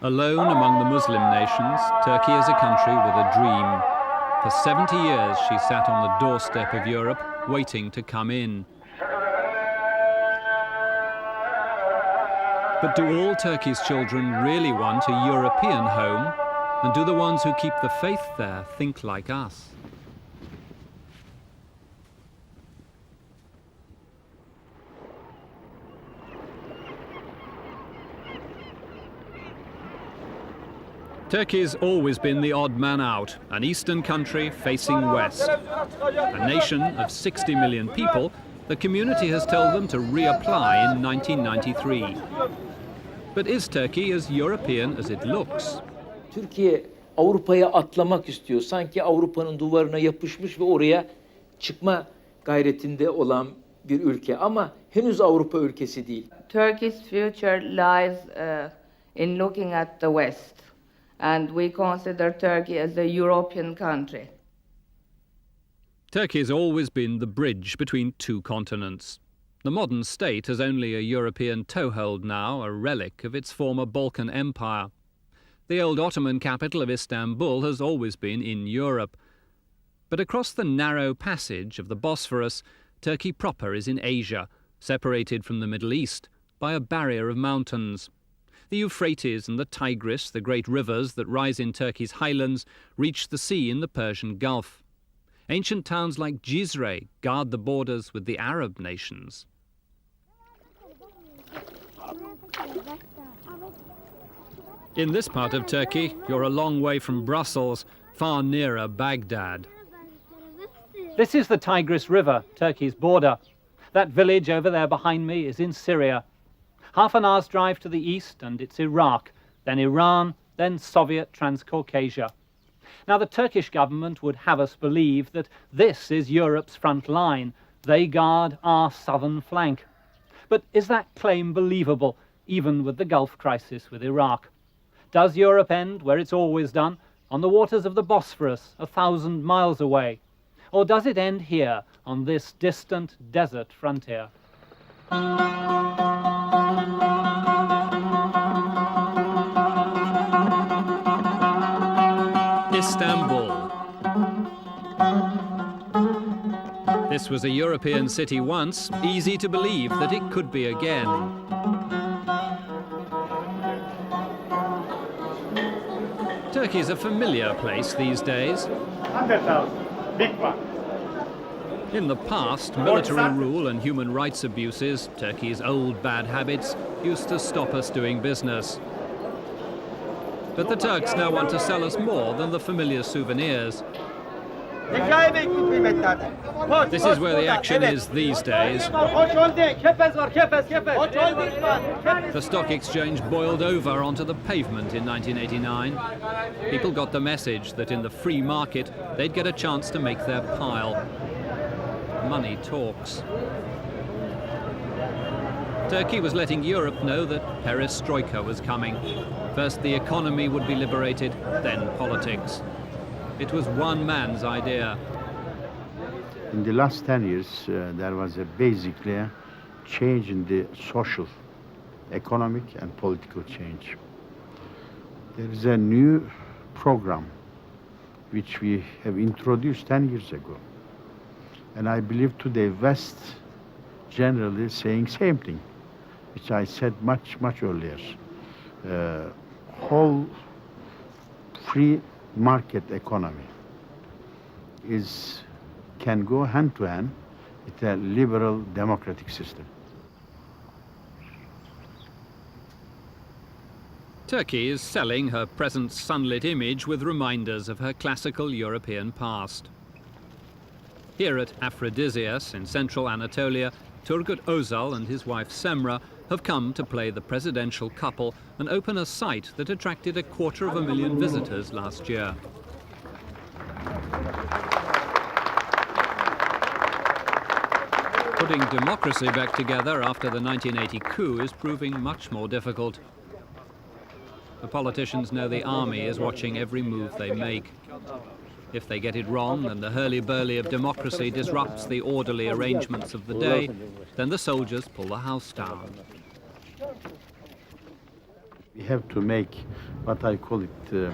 Alone among the Muslim nations, Turkey is a country with a dream. For 70 years she sat on the doorstep of Europe, waiting to come in. But do all Turkey's children really want a European home? And do the ones who keep the faith there think like us? Turkey's always been the odd man out, an eastern country facing west. A nation of 60 million people, the community has told them to reapply in 1993. But is Turkey as European as it looks? Türkiye Avrupa'ya atlamak istiyor. Sanki Avrupa'nın duvarına yapışmış ve oraya çıkma gayretinde olan bir ülke. Ama henüz Avrupa ülkesi değil. Turkey's future lies in looking at the West. And we consider Turkey as a European country. Turkey has always been the bridge between two continents. The modern state has only a European toehold now, a relic of its former Balkan Empire. The old Ottoman capital of Istanbul has always been in Europe. But across the narrow passage of the Bosphorus, Turkey proper is in Asia, separated from the Middle East by a barrier of mountains. The Euphrates and the Tigris, the great rivers that rise in Turkey's highlands, reach the sea in the Persian Gulf. Ancient towns like Cizre guard the borders with the Arab nations. In this part of Turkey, you're a long way from Brussels, far nearer Baghdad. This is the Tigris River, Turkey's border. That village over there behind me is in Syria. Half an hour's drive to the east and it's Iraq, then Iran, then Soviet Transcaucasia. Now the Turkish government would have us believe that this is Europe's front line. They guard our southern flank. But is that claim believable, even with the Gulf crisis with Iraq? Does Europe end where it's always done, on the waters of the Bosphorus, 1,000 miles away? Or does it end here, on this distant desert frontier? Istanbul. This was a European city once, easy to believe that it could be again. Turkey's a familiar place these days. 100,000, big one. In the past, military rule and human rights abuses, Turkey's old bad habits, used to stop us doing business. But the Turks now want to sell us more than the familiar souvenirs. This is where the action is these days. The stock exchange boiled over onto the pavement in 1989. People got the message that in the free market, they'd get a chance to make their pile. Money talks. Turkey was letting Europe know that perestroika was coming. First the economy would be liberated, then politics. It was one man's idea. In the last 10 years, there was basically a change in the social, economic and political change. There is a new program which we have introduced 10 years ago. And I believe today West generally saying same thing, which I said much earlier. Whole free market economy can go hand to hand with a liberal democratic system. Turkey is selling her present sunlit image with reminders of her classical European past. Here at Aphrodisias in central Anatolia, Turgut Özal and his wife Semra have come to play the presidential couple and open a site that attracted 250,000 visitors last year. Putting democracy back together after the 1980 coup is proving much more difficult. The politicians know the army is watching every move they make. If they get it wrong and the hurly-burly of democracy disrupts the orderly arrangements of the day, then the soldiers pull the house down. We have to make what I call it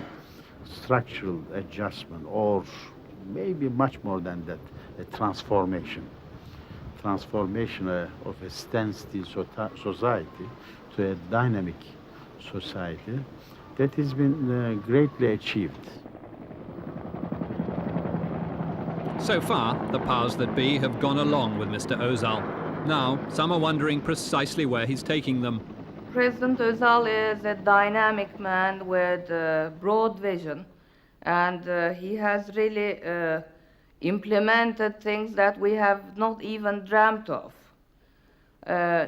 structural adjustment, or maybe much more than that, a transformation. Transformation of a standstill society to a dynamic society that has been greatly achieved. So far, the powers that be have gone along with Mr. Özal. Now, some are wondering precisely where he's taking them. President Özal is a dynamic man with broad vision, and he has really implemented things that we have not even dreamt of.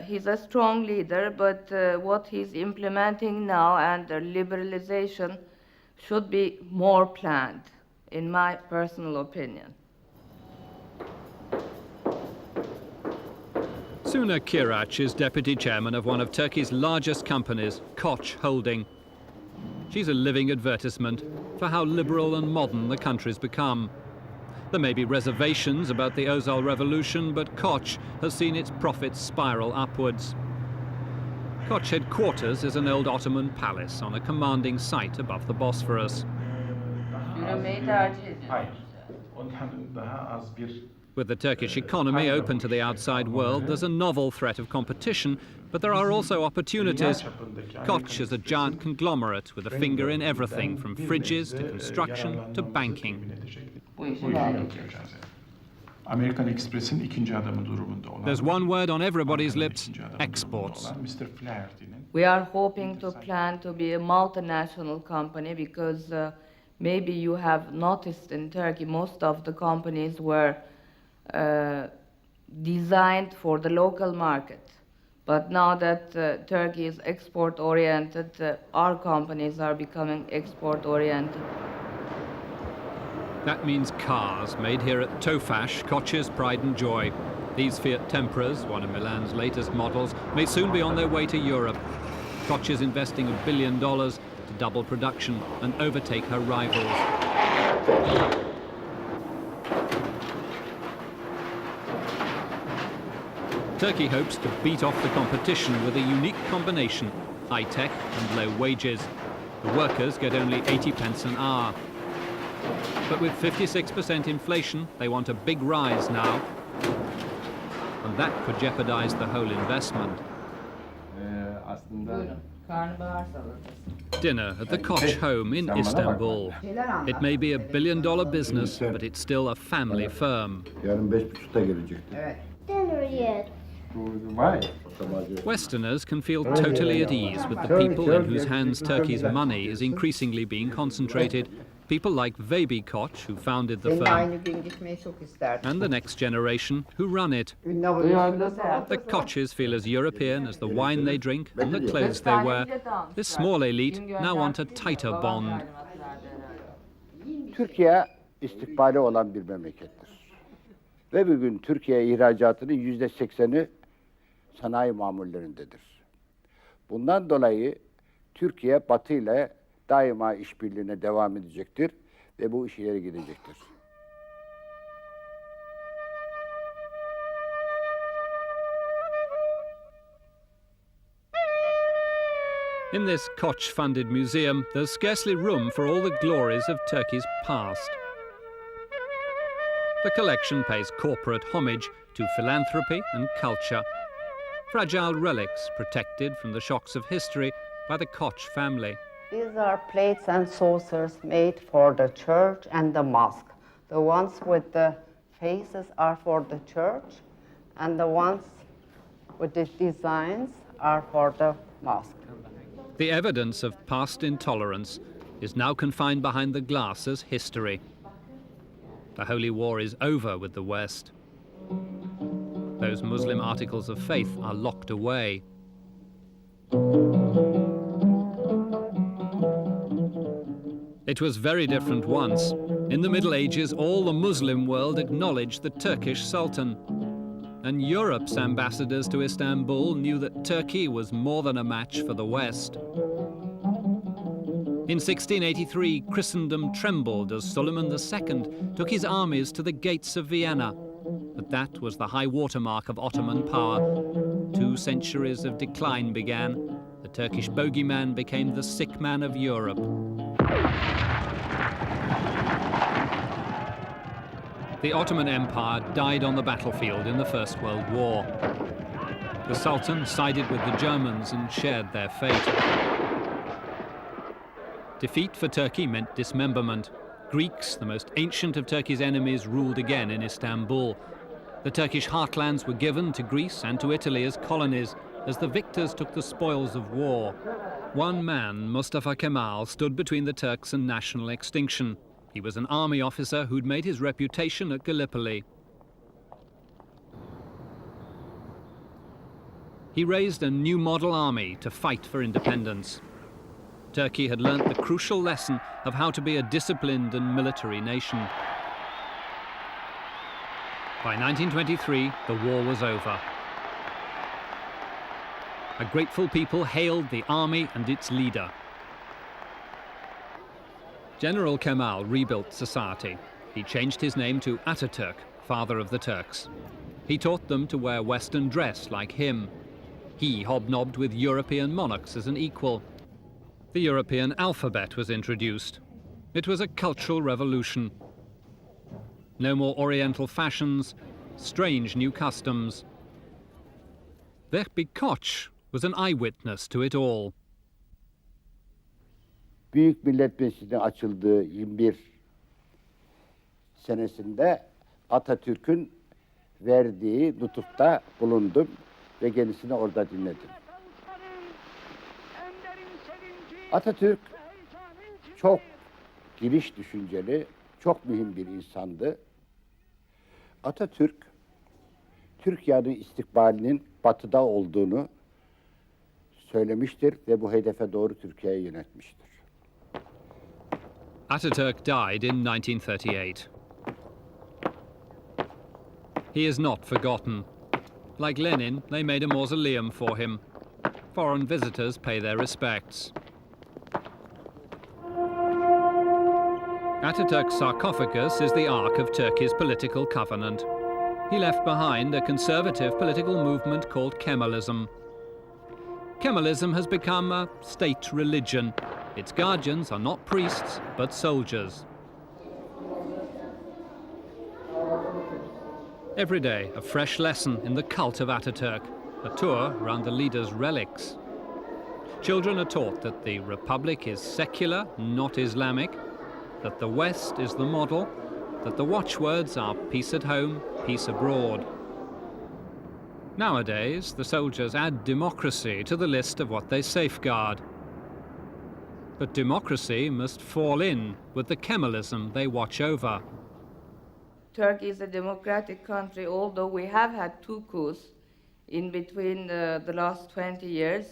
He's a strong leader, but what he's implementing now and the liberalization should be more planned, in my personal opinion. Suna Kıraç is deputy chairman of one of Turkey's largest companies, Koç Holding. She's a living advertisement for how liberal and modern the country's become. There may be reservations about the Özal revolution, but Koç has seen its profits spiral upwards. Koç headquarters is an old Ottoman palace on a commanding site above the Bosphorus. With the Turkish economy open to the outside world, there's a novel threat of competition, but there are also opportunities. Koç is a giant conglomerate with a finger in everything, from fridges to construction to banking. Amerikan Express'in ikinci adamı durumunda olan. There's one word on everybody's lips: exports. We are hoping to plan to be a multinational company because maybe you have noticed in Turkey most of the companies were designed for the local market. But now that Turkey is export-oriented, our companies are becoming export-oriented. That means cars made here at Tofaş, Koç's pride and joy. These Fiat Tempras, one of Milan's latest models, may soon be on their way to Europe. Koç is investing $1 billion to double production and overtake her rivals. Turkey hopes to beat off the competition with a unique combination: high-tech and low wages. The workers get only 80 pence an hour. But with 56% inflation, they want a big rise now. And that could jeopardize the whole investment. Dinner at the Koç home in Istanbul. It may be $1 billion business, but it's still a family firm. Westerners can feel totally at ease with the people in whose hands Turkey's money is increasingly being concentrated. People like Vehbi Koç, who founded the firm, and the next generation who run it. The Koçes feel as European as the wine they drink and the clothes they wear. This small elite now want a tighter bond. Türkiye istikbali olan bir memlekettir. Ve bugün Türkiye ihracatının %80'i sanayi mamullerindedir. Bundan dolayı Türkiye Batı ile daima işbirliğine devam edecektir ve bu iş ileri gidecektir. In this Koç-funded museum, there's scarcely room for all the glories of Turkey's past. The collection pays corporate homage to philanthropy and culture. Fragile relics protected from the shocks of history by the Koç family. These are plates and saucers made for the church and the mosque. The ones with the faces are for the church, and the ones with the designs are for the mosque. The evidence of past intolerance is now confined behind the glass as history. The Holy War is over with the West. Those Muslim articles of faith are locked away. It was very different once. In the Middle Ages, all the Muslim world acknowledged the Turkish Sultan. And Europe's ambassadors to Istanbul knew that Turkey was more than a match for the West. In 1683, Christendom trembled as Suleiman II took his armies to the gates of Vienna. But that was the high watermark of Ottoman power. 2 centuries of decline began. The Turkish bogeyman became the sick man of Europe. The Ottoman Empire died on the battlefield in the First World War. The Sultan sided with the Germans and shared their fate. Defeat for Turkey meant dismemberment. Greeks, the most ancient of Turkey's enemies, ruled again in Istanbul. The Turkish heartlands were given to Greece and to Italy as colonies, as the victors took the spoils of war. One man, Mustafa Kemal, stood between the Turks and national extinction. He was an army officer who'd made his reputation at Gallipoli. He raised a new model army to fight for independence. Turkey had learnt the crucial lesson of how to be a disciplined and military nation. By 1923, the war was over. A grateful people hailed the army and its leader. General Kemal rebuilt society. He changed his name to Ataturk, father of the Turks. He taught them to wear Western dress like him. He hobnobbed with European monarchs as an equal. The European alphabet was introduced. It was a cultural revolution. No more Oriental fashions, strange new customs. Vehbi was an eyewitness to it all. Büyük Millet Meclisi'nin açıldığı 21 senesinde Atatürk'ün verdiği nutukta bulundum ve kendisini orada dinledim. Atatürk çok geniş düşünceli, çok mühim bir insandı. Atatürk, Türkiye'nin istikbalinin batıda olduğunu söylemiştir ve bu hedefe doğru Türkiye'yi yönetmiştir. Ataturk died in 1938. He is not forgotten. Like Lenin, they made a mausoleum for him. Foreign visitors pay their respects. Ataturk's sarcophagus is the ark of Turkey's political covenant. He left behind a conservative political movement called Kemalism. Kemalism has become a state religion. Its guardians are not priests, but soldiers. Every day, a fresh lesson in the cult of Ataturk, a tour around the leader's relics. Children are taught that the Republic is secular, not Islamic, that the West is the model, that the watchwords are peace at home, peace abroad. Nowadays, the soldiers add democracy to the list of what they safeguard. But democracy must fall in with the Kemalism they watch over. Turkey is a democratic country, although we have had 2 coups in between the last 20 years.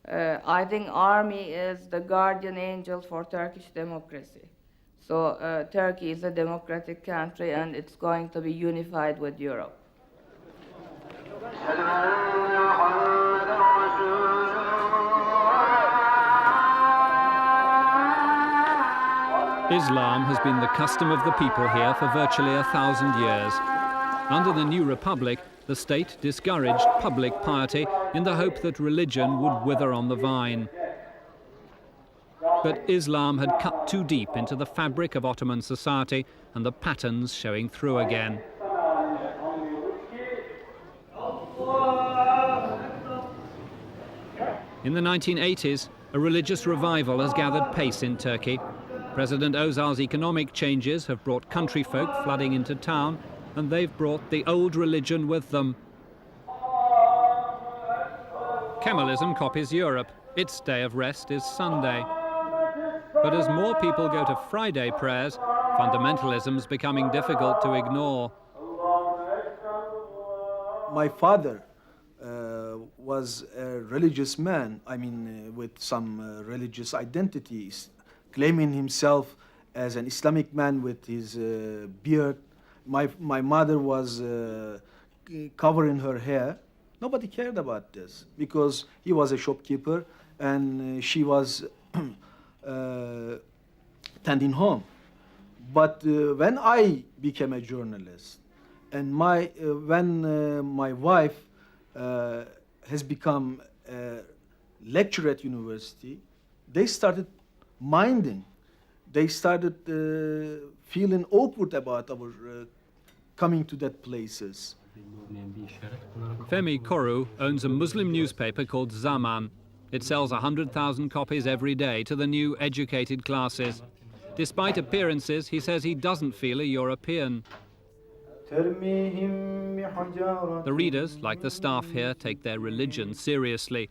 I think army is the guardian angel for Turkish democracy. So Turkey is a democratic country and it's going to be unified with Europe. Islam has been the custom of the people here for virtually 1,000 years. Under the new republic, the state discouraged public piety in the hope that religion would wither on the vine. But Islam had cut too deep into the fabric of Ottoman society and the patterns showing through again. In the 1980s, a religious revival has gathered pace in Turkey. President Özal's economic changes have brought country folk flooding into town, and they've brought the old religion with them. Kemalism copies Europe. Its day of rest is Sunday. But as more people go to Friday prayers, fundamentalism's becoming difficult to ignore. My father was a religious man, with some religious identities, claiming himself as an Islamic man with his beard. My mother was covering her hair. Nobody cared about this because he was a shopkeeper and she was tending home. But when I became a journalist and when my wife has become a lecture at university, they started minding. They started feeling awkward about our coming to that places. Fehmi Koru owns a Muslim newspaper called Zaman. It sells 100,000 copies every day to the new educated classes. Despite appearances, he says he doesn't feel a European. The readers, like the staff here, take their religion seriously,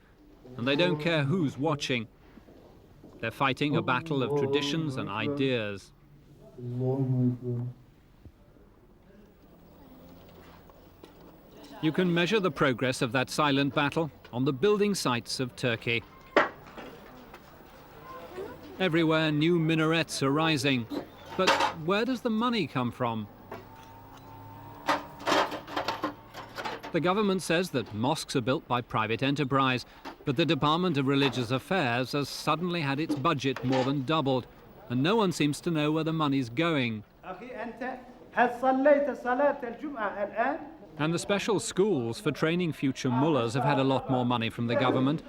and they don't care who's watching. They're fighting a battle of traditions and ideas. You can measure the progress of that silent battle on the building sites of Turkey. Everywhere new minarets are rising. But where does the money come from? The government says that mosques are built by private enterprise, but the Department of Religious Affairs has suddenly had its budget more than doubled, and no one seems to know where the money's going. And the special schools for training future mullahs have had a lot more money from the government.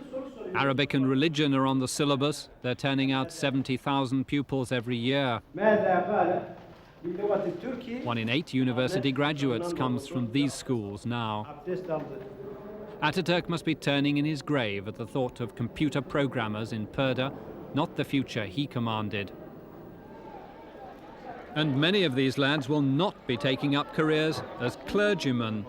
Arabic and religion are on the syllabus. They're turning out 70,000 pupils every year. 1 in 8 university graduates comes from these schools now. Ataturk must be turning in his grave at the thought of computer programmers in Purda, not the future he commanded. And many of these lads will not be taking up careers as clergymen.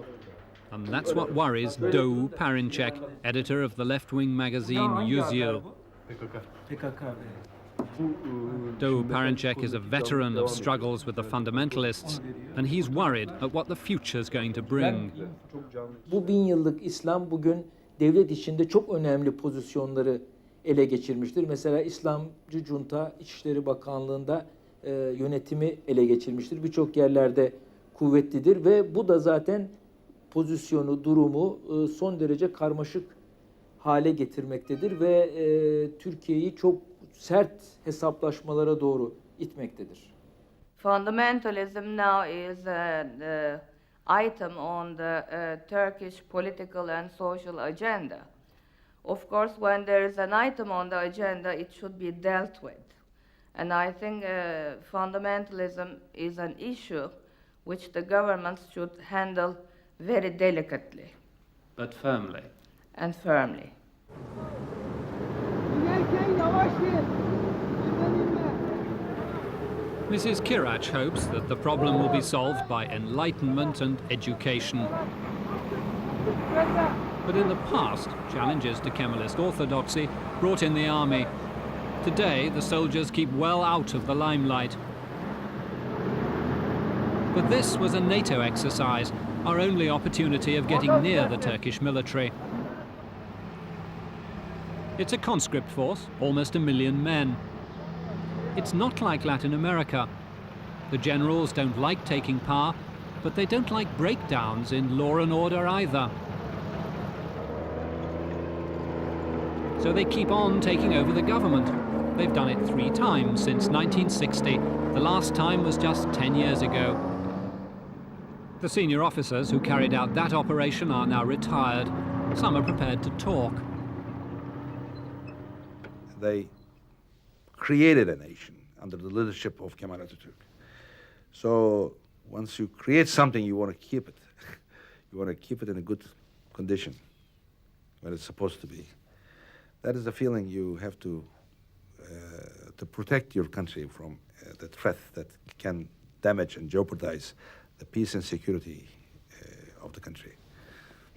And that's what worries Doğu Perinçek, editor of the left-wing magazine Yüzyıl. Doğu Perinçek is a veteran of struggles with the fundamentalists, and he's worried at what the future's going to bring. Bu 1000 yıllık İslam bugün devlet içinde çok önemli pozisyonları ele geçirmiştir. Mesela İslamcı junta İçişleri Bakanlığı'nda yönetimi ele geçirmiştir. Birçok yerlerde kuvvetlidir ve bu da zaten pozisyonu, durumu son derece karmaşık hale getirmektedir ve Türkiye'yi çok sert hesaplaşmalara doğru itmektedir. Fundamentalism now is an item on the Turkish political and social agenda. Of course, when there is an item on the agenda, it should be dealt with. And I think fundamentalism is an issue which the government should handle very delicately. But firmly. And firmly. Mrs. Kıraç hopes that the problem will be solved by enlightenment and education. But in the past, challenges to Kemalist orthodoxy brought in the army. Today, the soldiers keep well out of the limelight. But this was a NATO exercise, our only opportunity of getting near the Turkish military. It's a conscript force, almost 1 million men. It's not like Latin America. The generals don't like taking power, but they don't like breakdowns in law and order either. So they keep on taking over the government. They've done it 3 times since 1960. The last time was just 10 years ago. The senior officers who carried out that operation are now retired. Some are prepared to talk. They created a nation under the leadership of Kemal Atatürk. So once you create something, you want to keep it. You want to keep it in a good condition, when it's supposed to be. That is the feeling you have to protect your country from the threat that can damage and jeopardize the peace and security of the country.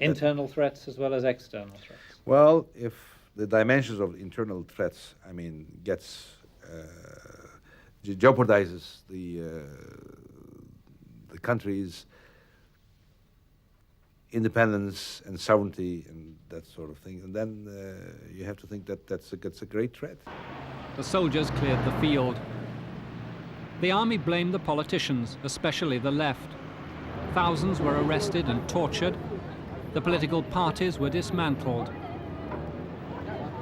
Internal threats as well as external threats? Well, if the dimensions of internal threats, jeopardizes the country's independence and sovereignty and that sort of thing, and then you have to think that that's a great threat. The soldiers cleared the field. The army blamed the politicians, especially the left. Thousands were arrested and tortured. The political parties were dismantled.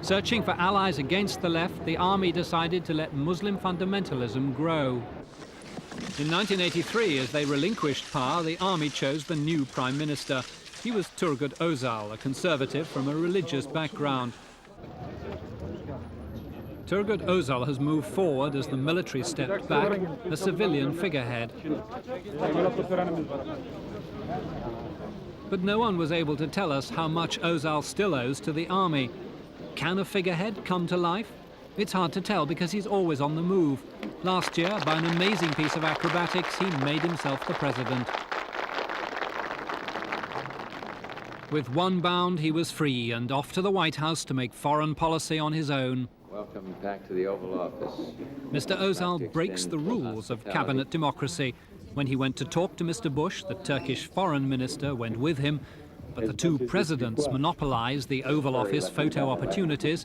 Searching for allies against the left, the army decided to let Muslim fundamentalism grow. In 1983, as they relinquished power, the army chose the new prime minister. He was Turgut Özal, a conservative from a religious background. Turgut Özal has moved forward as the military stepped back, a civilian figurehead. But no one was able to tell us how much Özal still owes to the army. Can a figurehead come to life? It's hard to tell because he's always on the move. Last year, by an amazing piece of acrobatics, he made himself the president. With one bound, he was free and off to the White House to make foreign policy on his own. Welcome back to the Oval Office. Mr. Özal breaks the rules of cabinet democracy. When he went to talk to Mr. Bush, the Turkish foreign minister went with him, but the two presidents monopolized the Oval Office photo opportunities,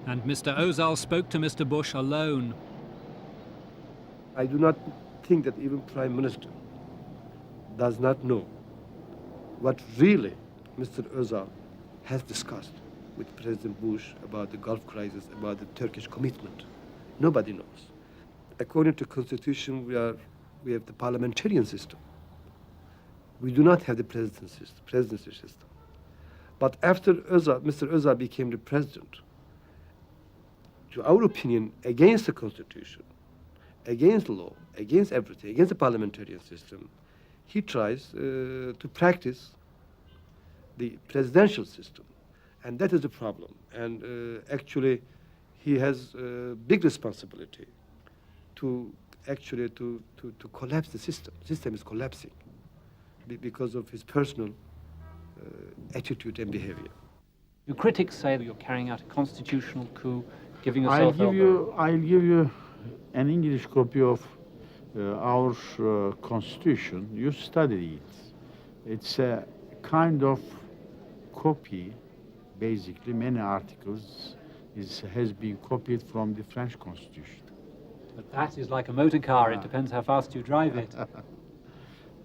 and Mr. Özal spoke to Mr. Bush alone. I do not think that even Prime Minister does not know what really Mr. Özal has discussed with President Bush about the Gulf crisis, about the Turkish commitment. Nobody knows. According to Constitution, we have the parliamentarian system. We do not have the presidency system. But after Mr. Özal became the president, to our opinion, against the Constitution, against law, against everything, against the parliamentarian system, he tries to practice the presidential system. And that is the problem. And actually, he has a big responsibility to actually to collapse the system. The system is collapsing because of his personal attitude and behavior. Your critics say that you're carrying out a constitutional coup, giving yourself I'll give you an English copy of our constitution. You study it. It's a kind of copy. Basically, many articles has been copied from the French constitution. But that is like a motor car. It depends how fast you drive it.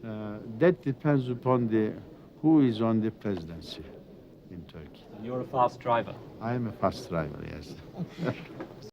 That depends upon who is on the presidency in Turkey. And you're a fast driver. I am a fast driver, yes.